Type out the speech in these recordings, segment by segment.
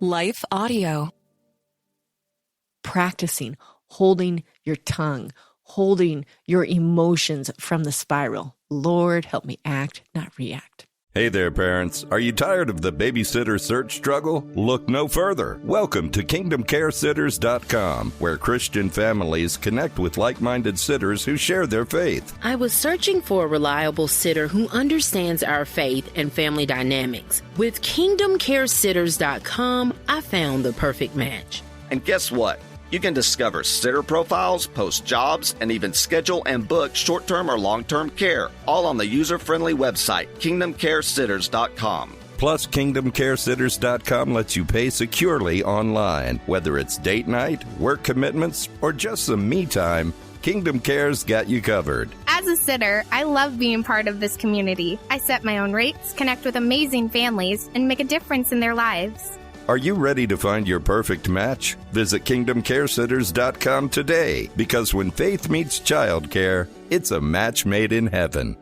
Life Audio. Practicing holding your tongue, holding your emotions from the spiral. Lord, help me act, not react. Hey there, parents. Are you tired of the babysitter search struggle? Look no further. Welcome to KingdomCareSitters.com, where Christian families connect with like-minded sitters who share their faith. I was searching for a reliable sitter who understands our faith and family dynamics. With KingdomCareSitters.com, I found the perfect match. And guess what? You can discover sitter profiles, post jobs, and even schedule and book short-term or long-term care, all on the user-friendly website, KingdomCareSitters.com. Plus, KingdomCareSitters.com lets you pay securely online. Whether it's date night, work commitments, or just some me time, Kingdom Care's got you covered. As a sitter, I love being part of this community. I set my own rates, connect with amazing families, and make a difference in their lives. Are you ready to find your perfect match? Visit KingdomCareSitters.com today, because when faith meets childcare, it's a match made in heaven.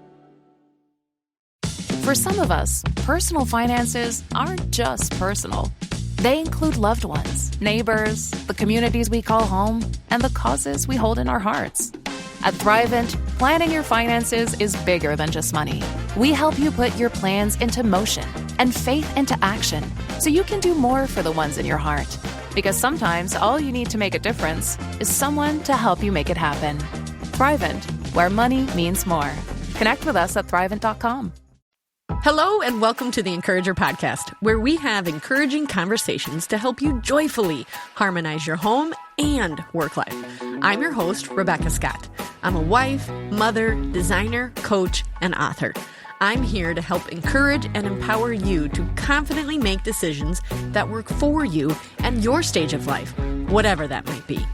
For some of us, personal finances aren't just personal. They include loved ones, neighbors, the communities we call home, and the causes we hold in our hearts. At Thrivent, planning your finances is bigger than just money. We help you put your plans into motion and faith into action so you can do more for the ones in your heart. Because sometimes all you need to make a difference is someone to help you make it happen. Thrivent, where money means more. Connect with us at Thrivent.com. Hello and welcome to the Encourager Podcast, where we have encouraging conversations to help you joyfully harmonize your home and work life. I'm your host, Rebecca Scott. I'm a wife, mother, designer, coach, and author. I'm here to help encourage and empower you to confidently make decisions that work for you and your stage of life, whatever that might be.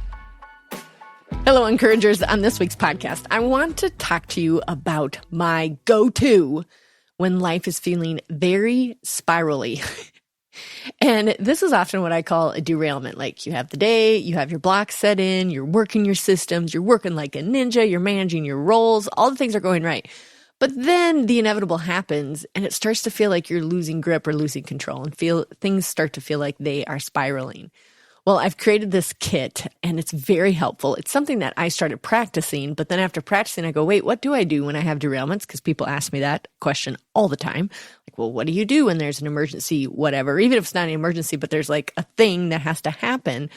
Hello, encouragers. On this week's podcast, I want to talk to you about my go-to when life is feeling very spirally. And this is often what I call a derailment. Like, you have the day, you have your blocks set in, you're working your systems, you're working like a ninja, you're managing your roles, all the things are going right. But then the inevitable happens and it starts to feel like you're losing grip or losing control, and things start to feel like they are spiraling. Well, I've created this kit and it's very helpful. It's something that I started practicing, but then after practicing, I go, wait, what do I do when I have derailments? Because people ask me that question all the time. Like, well, what do you do when there's an emergency, whatever? Even if it's not an emergency, but there's like a thing that has to happen.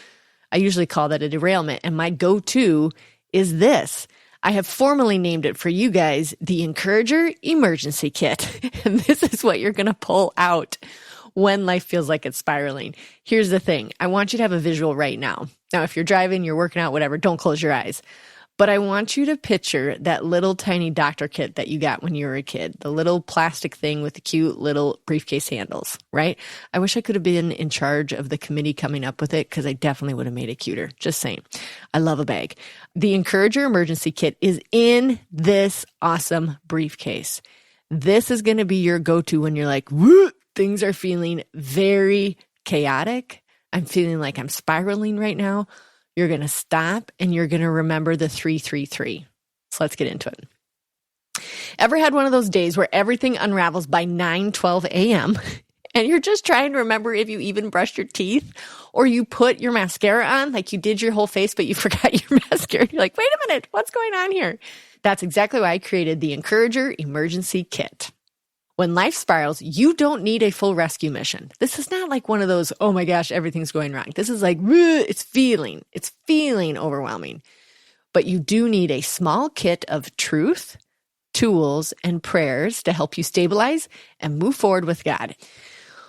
I usually call that a derailment. And my go-to is this. I have formally named it for you guys, the Encourager Emergency Kit. And this is what you're going to pull out when life feels like it's spiraling. Here's the thing. I want you to have a visual right now. Now, if you're driving, you're working out, whatever, don't close your eyes. But I want you to picture that little tiny doctor kit that you got when you were a kid, the little plastic thing with the cute little briefcase handles, right? I wish I could have been in charge of the committee coming up with it, because I definitely would have made it cuter. Just saying. I love a bag. The Encourager Emergency Kit is in this awesome briefcase. This is going to be your go-to when you're like, woo! Things are feeling very chaotic. I'm feeling like I'm spiraling right now. You're going to stop and you're going to remember the 333. So let's get into it. Ever had one of those days where everything unravels by 9:12 a.m. and you're just trying to remember if you even brushed your teeth, or you put your mascara on, like you did your whole face, but you forgot your mascara. You're like, wait a minute, what's going on here? That's exactly why I created the Encourager Emergency Kit. When life spirals, you don't need a full rescue mission. This is not like one of those, oh my gosh, everything's going wrong. This is like, it's feeling overwhelming. But you do need a small kit of truth, tools, and prayers to help you stabilize and move forward with God.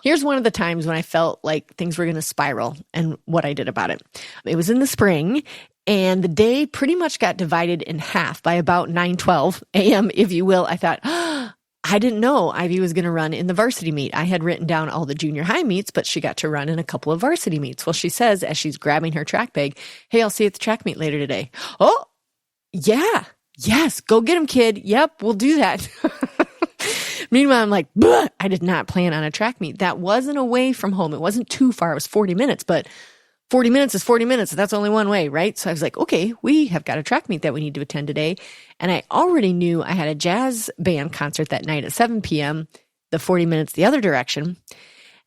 Here's one of the times when I felt like things were going to spiral and what I did about it. It was in the spring, and the day pretty much got divided in half by about 9:12 a.m., if you will. I thought, I didn't know Ivy was going to run in the varsity meet. I had written down all the junior high meets, but she got to run in a couple of varsity meets. Well, she says, as she's grabbing her track bag, hey, I'll see you at the track meet later today. Oh, yeah. Yes. Go get him, kid. Yep. We'll do that. Meanwhile, I'm like, I did not plan on a track meet. That wasn't away from home. It wasn't too far. It was 40 minutes, but 40 minutes is 40 minutes. That's only one way, right? So I was like, okay, we have got a track meet that we need to attend today. And I already knew I had a jazz band concert that night at 7 p.m., the 40 minutes the other direction.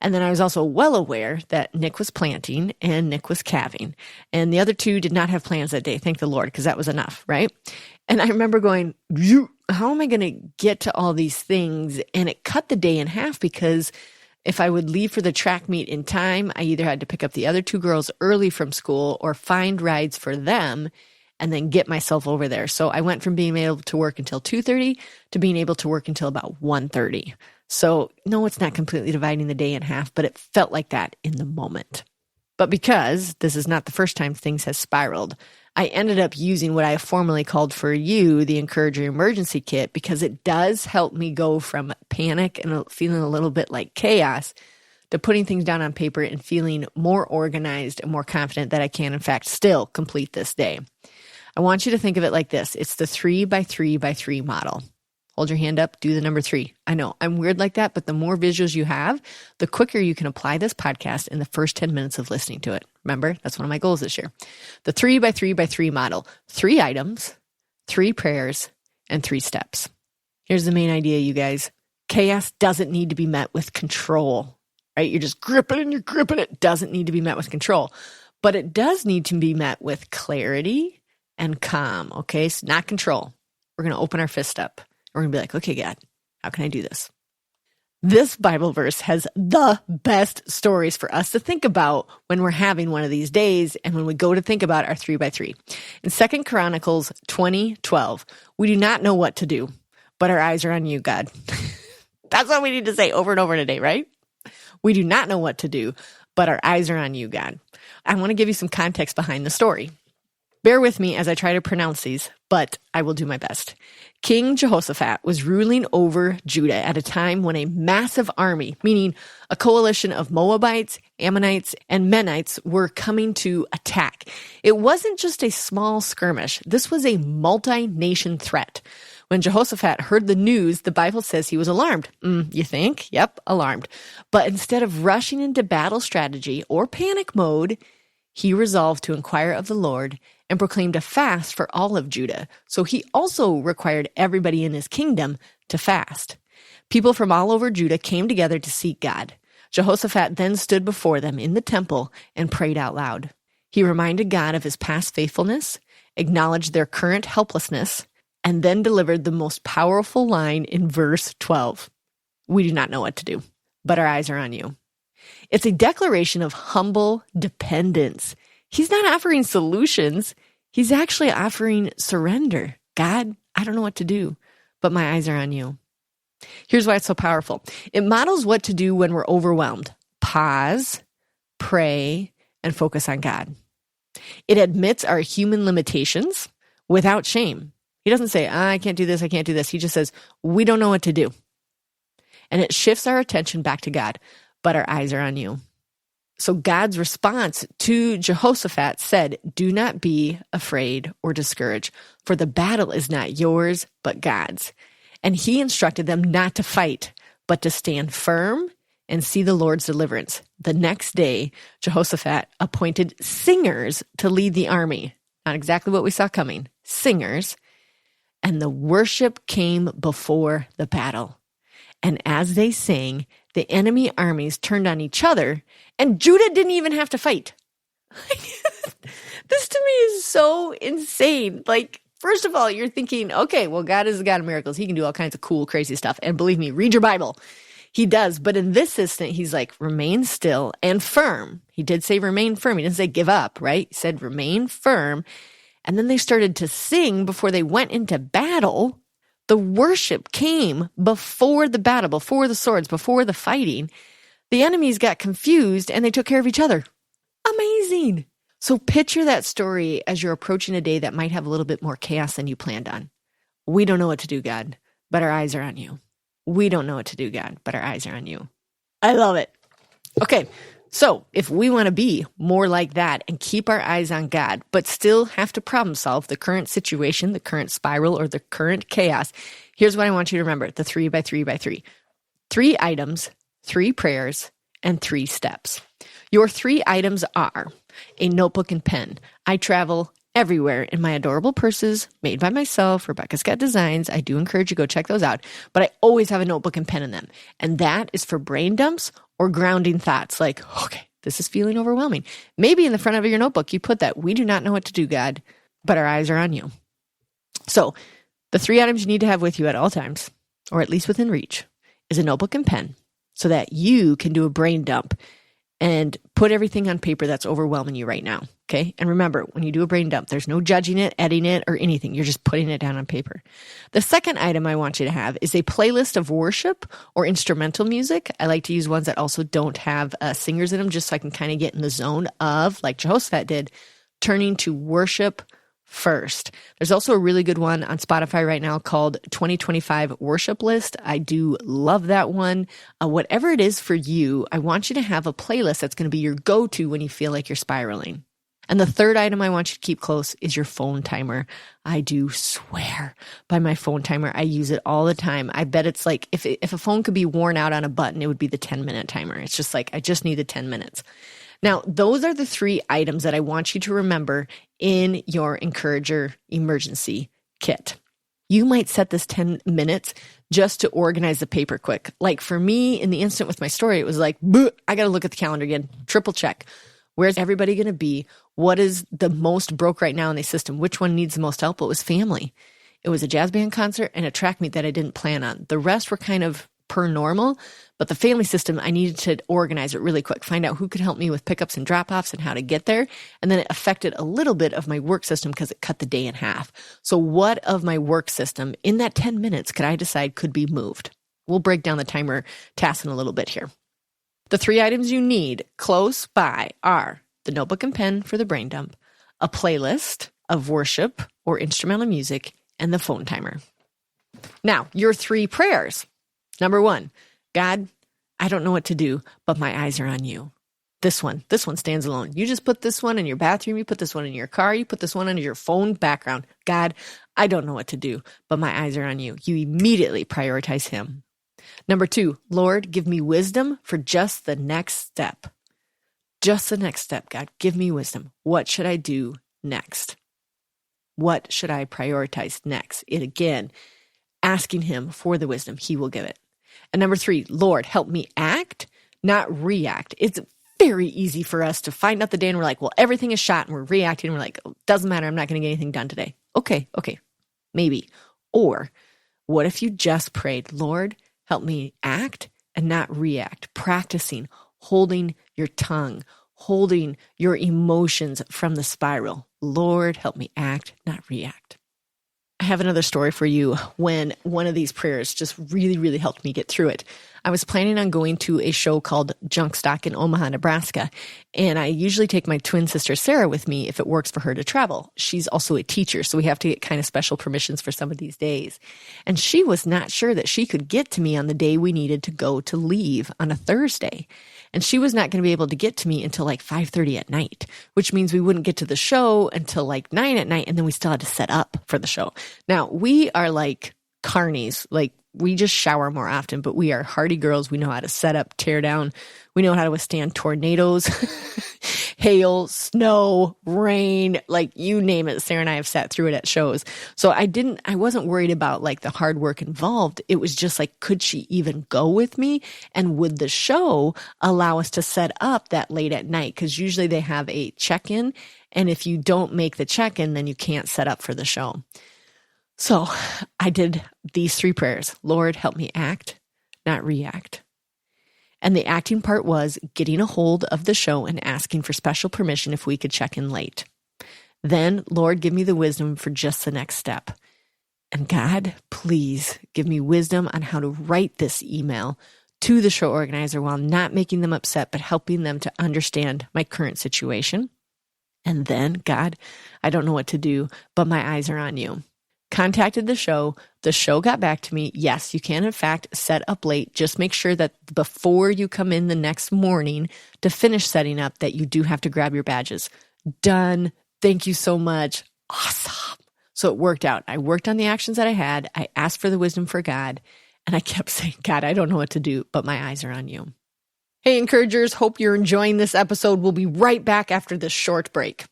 And then I was also well aware that Nick was planting and Nick was calving. And the other two did not have plans that day. Thank the Lord, because that was enough, right? And I remember going, how am I going to get to all these things? And it cut the day in half because if I would leave for the track meet in time, I either had to pick up the other two girls early from school or find rides for them and then get myself over there. So I went from being able to work until 2:30 to being able to work until about 1:30. So no, it's not completely dividing the day in half, but it felt like that in the moment. But because this is not the first time things have spiraled, I ended up using what I formerly called for you, the Encourager Emergency Kit, because it does help me go from panic and feeling a little bit like chaos to putting things down on paper and feeling more organized and more confident that I can, in fact, still complete this day. I want you to think of it like this. It's the 3x3x3 model. Hold your hand up, do the number 3. I know I'm weird like that, but the more visuals you have, the quicker you can apply this podcast in the first 10 minutes of listening to it. Remember, that's one of my goals this year. The 3x3x3 model, 3 items, 3 prayers, and 3 steps. Here's the main idea, you guys. Chaos doesn't need to be met with control, right? You're just gripping and you're gripping it. Doesn't need to be met with control, but it does need to be met with clarity and calm, okay? So not control. We're going to open our fist up. We're going to be like, okay, God, how can I do this? This Bible verse has the best stories for us to think about when we're having one of these days and when we go to think about our 3x3. In 2 Chronicles 20:12, we do not know what to do, but our eyes are on you, God. That's what we need to say over and over today, right? We do not know what to do, but our eyes are on you, God. I want to give you some context behind the story. Bear with me as I try to pronounce these, but I will do my best. King Jehoshaphat was ruling over Judah at a time when a massive army, meaning a coalition of Moabites, Ammonites, and Menites, were coming to attack. It wasn't just a small skirmish. This was a multi-nation threat. When Jehoshaphat heard the news, the Bible says he was alarmed. You think? Yep, alarmed. But instead of rushing into battle strategy or panic mode, he resolved to inquire of the Lord and proclaimed a fast for all of Judah. So he also required everybody in his kingdom to fast. People from all over Judah came together to seek God. Jehoshaphat then stood before them in the temple and prayed out loud. He reminded God of his past faithfulness, acknowledged their current helplessness, and then delivered the most powerful line in verse 12. We do not know what to do, but our eyes are on you. It's a declaration of humble dependence. He's not offering solutions. He's actually offering surrender. God, I don't know what to do, but my eyes are on you. Here's why it's so powerful. It models what to do when we're overwhelmed. Pause, pray, and focus on God. It admits our human limitations without shame. He doesn't say, I can't do this, I can't do this. He just says, we don't know what to do. And it shifts our attention back to God, but our eyes are on you. So God's response to Jehoshaphat said, do not be afraid or discouraged, for the battle is not yours, but God's. And he instructed them not to fight, but to stand firm and see the Lord's deliverance. The next day, Jehoshaphat appointed singers to lead the army. Not exactly what we saw coming. Singers. And the worship came before the battle. And as they sang, the enemy armies turned on each other, and Judah didn't even have to fight. This to me is so insane. Like, first of all, you're thinking, okay, well, God is the God of miracles. He can do all kinds of cool, crazy stuff. And believe me, read your Bible. He does. But in this instant, he's like, remain still and firm. He did say remain firm. He didn't say give up, right? He said remain firm. And then they started to sing before they went into battle. The worship came before the battle, before the swords, before the fighting. The enemies got confused and they took care of each other. Amazing. So picture that story as you're approaching a day that might have a little bit more chaos than you planned on. We don't know what to do, God, but our eyes are on you. We don't know what to do, God, but our eyes are on you. I love it. Okay, so if we want to be more like that and keep our eyes on God, but still have to problem solve the current situation, the current spiral, or the current chaos, here's what I want you to remember, the 3x3x3. 3 items, 3 prayers, and 3 steps. Your 3 items are a notebook and pen. I travel everywhere in my adorable purses made by myself. Rebecca's got designs. I do encourage you to go check those out. But I always have a notebook and pen in them. And that is for brain dumps or grounding thoughts like, okay, this is feeling overwhelming. Maybe in the front of your notebook, you put that, we do not know what to do, God, but our eyes are on you. So the 3 items you need to have with you at all times, or at least within reach, is a notebook and pen so that you can do a brain dump and put everything on paper that's overwhelming you right now, okay? And remember, when you do a brain dump, there's no judging it, editing it, or anything. You're just putting it down on paper. The second item I want you to have is a playlist of worship or instrumental music. I like to use ones that also don't have singers in them, just so I can kind of get in the zone of, like Jehoshaphat did, turning to worship first. There's also a really good one on Spotify right now called 2025 Worship List. I do love that one. Whatever it is for you, I want you to have a playlist that's going to be your go-to when you feel like you're spiraling. And the third item I want you to keep close is your phone timer. I do swear by my phone timer. I use it all the time. I bet it's like if a phone could be worn out on a button, it would be the 10-minute timer. It's just like I just need the 10 minutes. Now, those are the 3 items that I want you to remember in your Encourager emergency kit. You might set this 10 minutes just to organize the paper quick. Like for me, in the instant with my story, it was like, I got to look at the calendar again, triple check. Where's everybody going to be? What is the most broke right now in the system? Which one needs the most help? It was family. It was a jazz band concert and a track meet that I didn't plan on. The rest were kind of per normal, but the family system, I needed to organize it really quick, find out who could help me with pickups and drop-offs and how to get there. And then it affected a little bit of my work system because it cut the day in half. So what of my work system in that 10 minutes could I decide could be moved? We'll break down the timer task in a little bit here. The 3 items you need close by are the notebook and pen for the brain dump, a playlist of worship or instrumental music, and the phone timer. Now, your 3 prayers. Number 1, God, I don't know what to do, but my eyes are on you. This one stands alone. You just put this one in your bathroom. You put this one in your car. You put this one under your phone background. God, I don't know what to do, but my eyes are on you. You immediately prioritize him. Number 2, Lord, give me wisdom for just the next step. Just the next step, God, give me wisdom. What should I do next? What should I prioritize next? It again, asking him for the wisdom, he will give it. And number 3, Lord, help me act, not react. It's very easy for us to find out the day and we're like, well, everything is shot and we're reacting. And we're like, oh, doesn't matter. I'm not going to get anything done today. Okay, maybe. Or what if you just prayed, Lord, help me act and not react, practicing holding your tongue, holding your emotions from the spiral. Lord, help me act, not react. I have another story for you when one of these prayers just really, really helped me get through it. I was planning on going to a show called Junk Stock in Omaha, Nebraska, and I usually take my twin sister Sarah with me if it works for her to travel. She's also a teacher, so we have to get kind of special permissions for some of these days. And she was not sure that she could get to me on the day we needed to go to leave on a Thursday. And she was not going to be able to get to me until like 5:30 at night, which means we wouldn't get to the show until like 9 at night, and then we still had to set up for the show. Now, we are like carnies, like we just shower more often, but we are hardy girls. We know how to set up, tear down. We know how to withstand tornadoes, hail, snow, rain, like you name it. Sarah and I have sat through it at shows. So I wasn't worried about like the hard work involved. It was just like, could she even go with me? And would the show allow us to set up that late at night? Because usually they have a check-in. And if you don't make the check-in, then you can't set up for the show. So I did these 3 prayers. Lord, help me act, not react. And the acting part was getting a hold of the show and asking for special permission if we could check in late. Then, Lord, give me the wisdom for just the next step. And God, please give me wisdom on how to write this email to the show organizer while not making them upset, but helping them to understand my current situation. And then, God, I don't know what to do, but my eyes are on you. Contacted the show. The show got back to me. Yes, you can, in fact, set up late. Just make sure that before you come in the next morning to finish setting up, that you do have to grab your badges. Done. Thank you so much. Awesome. So it worked out. I worked on the actions that I had. I asked for the wisdom for God, and I kept saying, God, I don't know what to do, but my eyes are on you. Hey, encouragers, hope you're enjoying this episode. We'll be right back after this short break.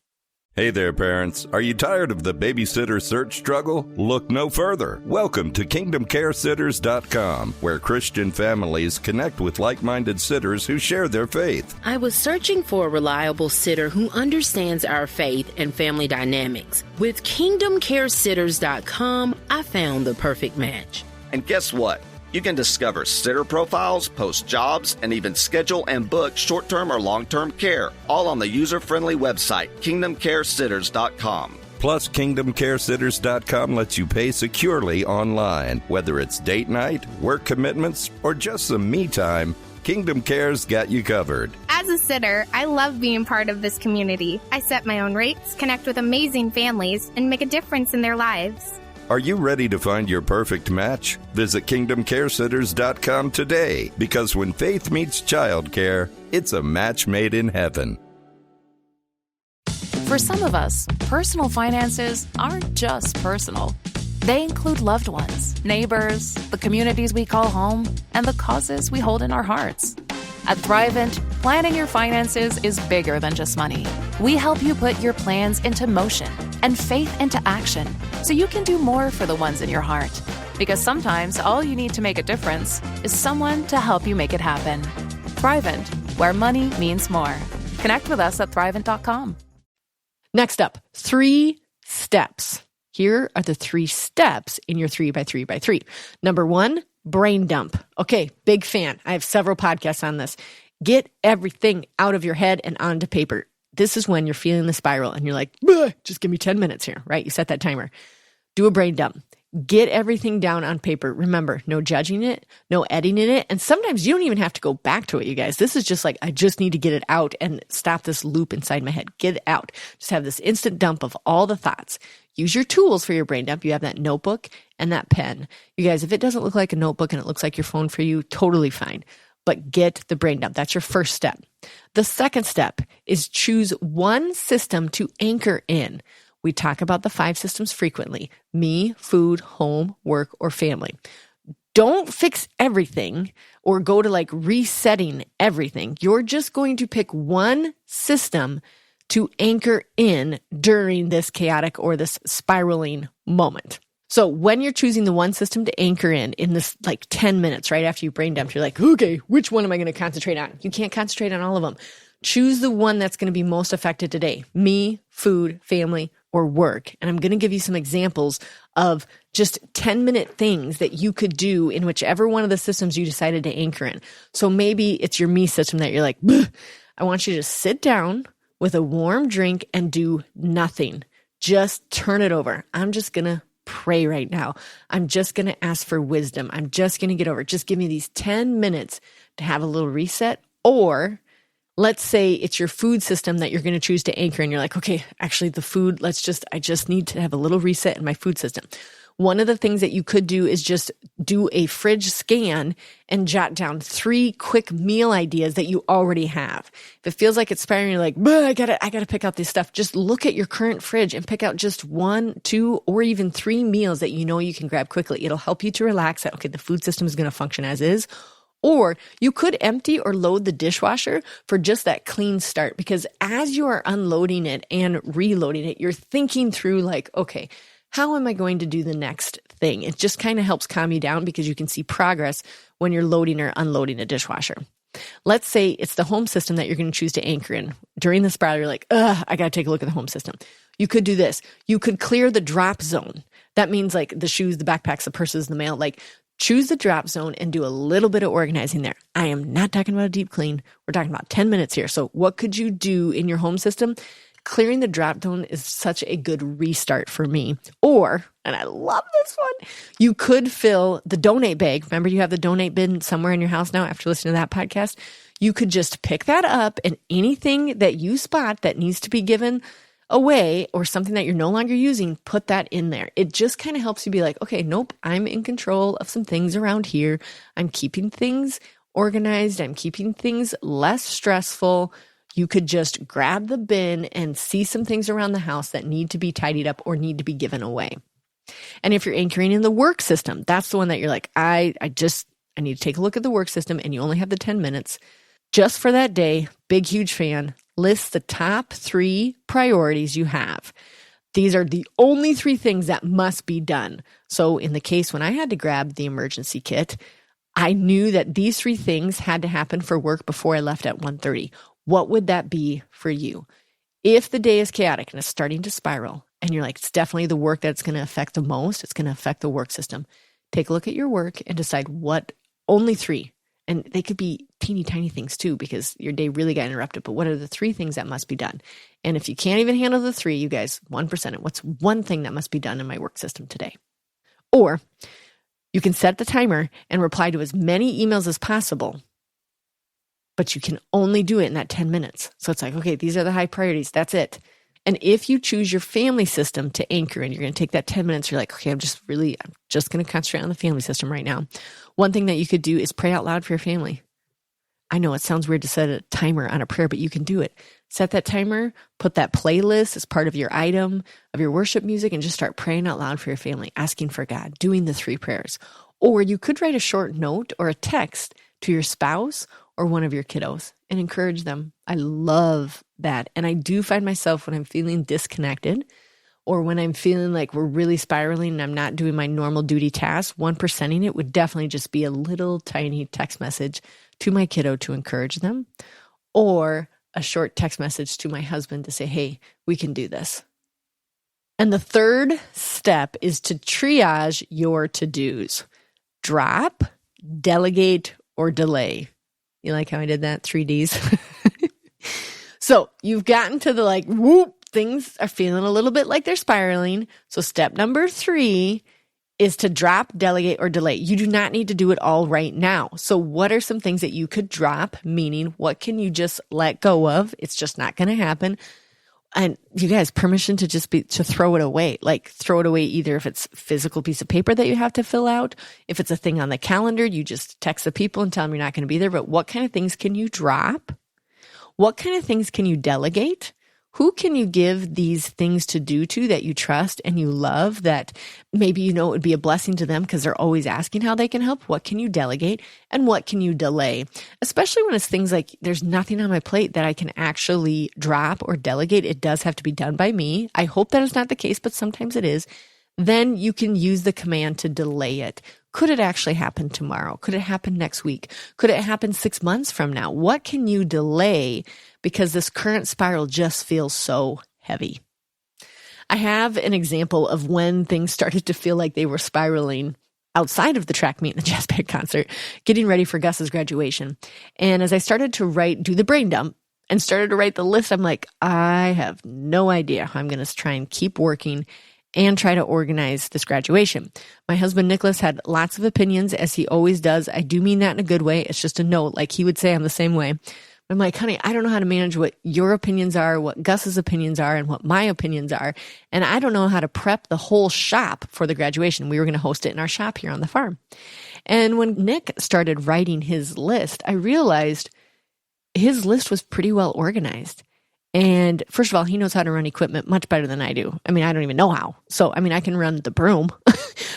Hey there, parents. Are you tired of the babysitter search struggle? Look no further. Welcome to KingdomCareSitters.com, where Christian families connect with like-minded sitters who share their faith. I was searching for a reliable sitter who understands our faith and family dynamics. With KingdomCareSitters.com, I found the perfect match. And guess what? You can discover sitter profiles, post jobs, and even schedule and book short-term or long-term care, all on the user-friendly website, KingdomCareSitters.com. Plus, KingdomCareSitters.com lets you pay securely online. Whether it's date night, work commitments, or just some me time, Kingdom Care's got you covered. As a sitter, I love being part of this community. I set my own rates, connect with amazing families, and make a difference in their lives. Are you ready to find your perfect match? Visit KingdomCareSitters.com today, because when faith meets childcare, it's a match made in heaven. For some of us, personal finances aren't just personal. They include loved ones, neighbors, the communities we call home, and the causes we hold in our hearts. At Thrivent, planning your finances is bigger than just money. We help you put your plans into motion and faith into action so you can do more for the ones in your heart. Because sometimes all you need to make a difference is someone to help you make it happen. Thrivent, where money means more. Connect with us at Thrivent.com. Next up, 3 steps. Here are the 3 steps in your 3x3x3. Number 1, brain dump. Okay, big fan. I have several podcasts on this. Get everything out of your head and onto paper. This is when you're feeling the spiral and you're like, just give me 10 minutes here, right? You set that timer. Do a brain dump. Get everything down on paper. Remember, no judging it, no editing it. And sometimes you don't even have to go back to it, you guys. This is just like, I just need to get it out and stop this loop inside my head. Get it out. Just have this instant dump of all the thoughts. Use your tools for your brain dump. You have that notebook and that pen. You guys, if it doesn't look like a notebook and it looks like your phone for you, totally fine. But get the brain dump. That's your first step. The second step is choose one system to anchor in. We talk about the 5 systems frequently: me, food, home, work, or family. Don't fix everything or go to like resetting everything. You're just going to pick one system to anchor in during this chaotic or this spiraling moment. So when you're choosing the one system to anchor in this like 10 minutes right after you brain dump, you're like, okay, which one am I going to concentrate on? You can't concentrate on all of them. Choose the one that's going to be most affected today: me, food, family, or work. And I'm going to give you some examples of just 10-minute things that you could do in whichever one of the systems you decided to anchor in. So maybe it's your me system that you're like, I want you to sit down with a warm drink and do nothing. Just turn it over. I'm just going to pray right now. I'm just going to ask for wisdom. I'm just going to get over it. Just give me these 10 minutes to have a little reset. Or let's say it's your food system that you're going to choose to anchor and you're like, okay, actually the food, I just need to have a little reset in my food system. One of the things that you could do is just do a fridge scan and jot down 3 quick meal ideas that you already have. If it feels like it's spiraling, you're like, I gotta pick out this stuff. Just look at your current fridge and pick out just 1, 2, or even 3 meals that you know you can grab quickly. It'll help you to relax that, okay, the food system is going to function as is. Or you could empty or load the dishwasher for just that clean start, because as you are unloading it and reloading it, you're thinking through like, okay, how am I going to do the next thing? It just kind of helps calm you down because you can see progress when you're loading or unloading a dishwasher. Let's say it's the home system that you're going to choose to anchor in. During the spiral, you're like, I got to take a look at the home system. You could do this. You could clear the drop zone. That means like the shoes, the backpacks, the purses, the mail, like choose the drop zone and do a little bit of organizing there. I am not talking about a deep clean. We're talking about 10 minutes here. So what could you do in your home system? Clearing the drop zone is such a good restart for me. Or, and I love this one, you could fill the donate bag. Remember, you have the donate bin somewhere in your house now after listening to that podcast. You could just pick that up, and anything that you spot that needs to be given away or something that you're no longer using, put that in there. It just kind of helps you be like, okay, nope, I'm in control of some things around here. I'm keeping things organized. I'm keeping things less stressful. You could just grab the bin and see some things around the house that need to be tidied up or need to be given away. And if you're anchoring in the work system, that's the one that you're like, I need to take a look at the work system, and you only have the 10 minutes just for that day. Big, huge fan. List the top 3 priorities you have. These are the only 3 things that must be done. So in the case when I had to grab the emergency kit, I knew that these 3 things had to happen for work before I left at 1:30. What would that be for you? If the day is chaotic and it's starting to spiral, and you're like, it's definitely the work that's going to affect the most, it's going to affect the work system, take a look at your work and decide what, only 3. And they could be teeny tiny things too, because your day really got interrupted. But what are the 3 things that must be done? And if you can't even handle the 3, you guys, 1%, what's one thing that must be done in my work system today? Or you can set the timer and reply to as many emails as possible, but you can only do it in that 10 minutes. So it's like, okay, these are the high priorities. That's it. And if you choose your family system to anchor and you're going to take that 10 minutes, you're like, okay, I'm just going to concentrate on the family system right now. One thing that you could do is pray out loud for your family. I know it sounds weird to set a timer on a prayer, but you can do it. Set that timer, put that playlist as part of your item of your worship music, and just start praying out loud for your family, asking for God, doing the 3 prayers. Or you could write a short note or a text to your spouse or one of your kiddos and encourage them. I love that. And I do find myself when I'm feeling disconnected or when I'm feeling like we're really spiraling and I'm not doing my normal duty tasks, 1%ing it would definitely just be a little tiny text message to my kiddo to encourage them, or a short text message to my husband to say, hey, we can do this. And the 3rd step is to triage your to-dos. Drop, delegate, or delay. You like how I did that? 3 Ds. So you've gotten to the whoop, things are feeling a little bit like they're spiraling. So step number 3 is to drop, delegate, or delay. You do not need to do it all right now. So what are some things that you could drop? Meaning, what can you just let go of? It's just not going to happen. And you guys, permission to to throw it away. Throw it away either if it's a physical piece of paper that you have to fill out. If it's a thing on the calendar, you just text the people and tell them you're not going to be there. But what kind of things can you drop? What kind of things can you delegate? Who can you give these things to do to that you trust and you love, that maybe it would be a blessing to them because they're always asking how they can help? What can you delegate and what can you delay? Especially when it's things like there's nothing on my plate that I can actually drop or delegate. It does have to be done by me. I hope that is not the case, but sometimes it is. Then you can use the command to delay it. Could it actually happen tomorrow? Could it happen next week? Could it happen 6 months from now? What can you delay because this current spiral just feels so heavy? I have an example of when things started to feel like they were spiraling outside of the track meet and the jazz band concert, getting ready for Gus's graduation. And as I started to do the brain dump and started to write the list, I'm like, I have no idea how I'm going to try and keep working and try to organize this graduation. My husband, Nicholas, had lots of opinions, as he always does. I do mean that in a good way. It's just a note. He would say I'm the same way. I'm like, honey, I don't know how to manage what your opinions are, what Gus's opinions are, and what my opinions are. And I don't know how to prep the whole shop for the graduation. We were going to host it in our shop here on the farm. And when Nick started writing his list, I realized his list was pretty well organized. And first of all, he knows how to run equipment much better than I do. I don't even know how. So, I can run the broom,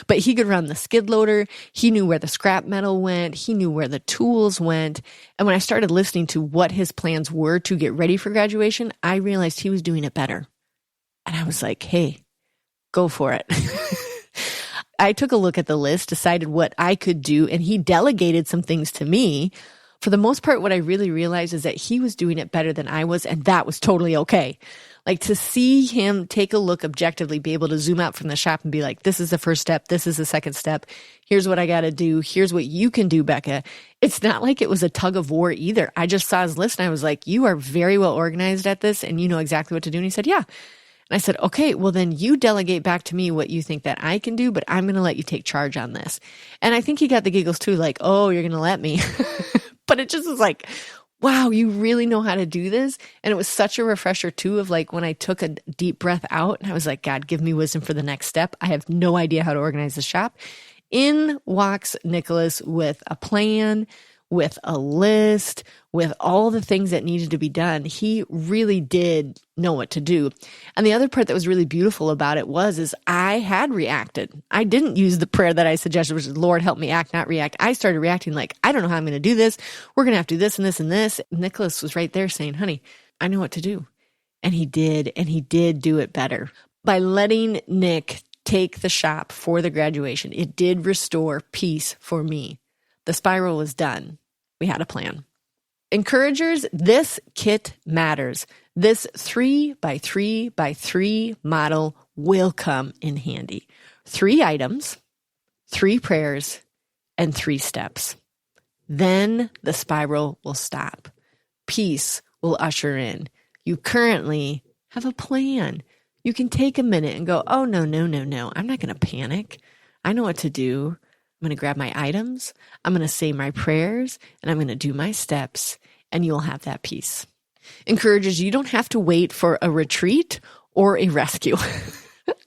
but he could run the skid loader. He knew where the scrap metal went. He knew where the tools went. And when I started listening to what his plans were to get ready for graduation, I realized he was doing it better. And I was like, hey, go for it. I took a look at the list, decided what I could do, and he delegated some things to me. For the most part, what I really realized is that he was doing it better than I was, and that was totally okay. To see him take a look objectively, be able to zoom out from the shop and be like, this is the first step, this is the second step, here's what I got to do, here's what you can do, Becca. It's not like it was a tug of war either. I just saw his list and I was like, you are very well organized at this and you know exactly what to do. And he said, yeah. And I said, okay, well then you delegate back to me what you think that I can do, but I'm going to let you take charge on this. And I think he got the giggles too, oh, you're going to let me. But it just was like, wow, you really know how to do this. And it was such a refresher too of when I took a deep breath out and I was like, God, give me wisdom for the next step. I have no idea how to organize the shop. In walks Nicholas with a plan, with a list, with all the things that needed to be done. He really did know what to do. And the other part that was really beautiful about it is I had reacted. I didn't use the prayer that I suggested, which is, Lord, help me act, not react. I started reacting I don't know how I'm going to do this. We're going to have to do this and this and this. Nicholas was right there saying, honey, I know what to do. And he did do it better. By letting Nick take the shop for the graduation, it did restore peace for me. The spiral was done. We had a plan. Encouragers, this kit matters. This 3x3x3 model will come in handy. 3 items, 3 prayers, and 3 steps. Then the spiral will stop. Peace will usher in. You currently have a plan. You can take a minute and go, oh, no. I'm not going to panic. I know what to do. I'm going to grab my items. I'm going to say my prayers, and I'm going to do my steps, and you'll have that peace. Encouragers, you don't have to wait for a retreat or a rescue.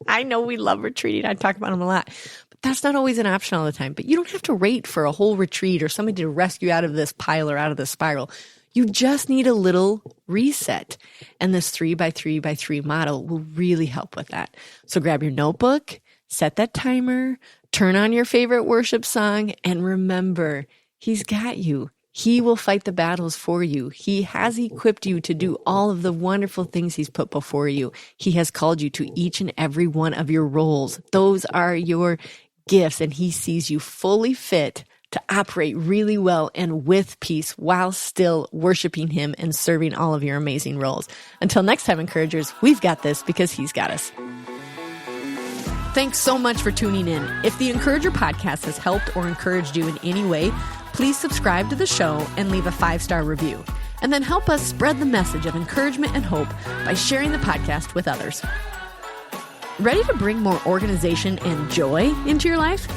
I know we love retreating. I talk about them a lot. But that's not always an option all the time. But you don't have to wait for a whole retreat or somebody to rescue out of this pile or out of this spiral. You just need a little reset. And this 3x3x3 model will really help with that. So grab your notebook, set that timer, turn on your favorite worship song, and remember, he's got you. He will fight the battles for you. He has equipped you to do all of the wonderful things he's put before you. He has called you to each and every one of your roles. Those are your gifts, and he sees you fully fit to operate really well and with peace while still worshiping him and serving all of your amazing roles. Until next time, encouragers, we've got this because he's got us. Thanks so much for tuning in. If the Encourager podcast has helped or encouraged you in any way, please subscribe to the show and leave a 5-star review. And then help us spread the message of encouragement and hope by sharing the podcast with others. Ready to bring more organization and joy into your life?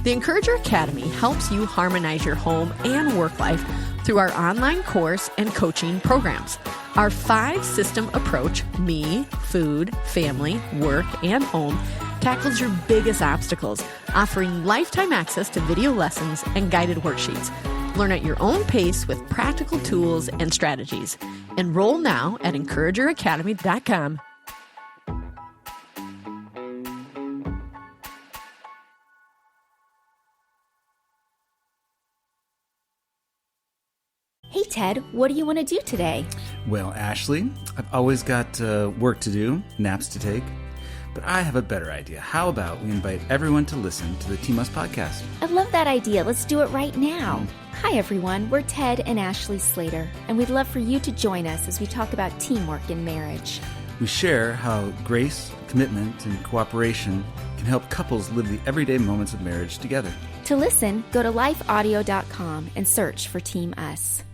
The Encourager Academy helps you harmonize your home and work life through our online course and coaching programs. Our 5-system approach, me, food, family, work, and home, tackles your biggest obstacles, offering lifetime access to video lessons and guided worksheets. Learn at your own pace with practical tools and strategies. Enroll now at encourageracademy.com. Hey, Ted, what do you want to do today? Well, Ashley, I've always got work to do, naps to take, but I have a better idea. How about we invite everyone to listen to the Team Us podcast? I love that idea. Let's do it right now. Hi, everyone. We're Ted and Ashley Slater, and we'd love for you to join us as we talk about teamwork in marriage. We share how grace, commitment, and cooperation can help couples live the everyday moments of marriage together. To listen, go to lifeaudio.com and search for Team Us.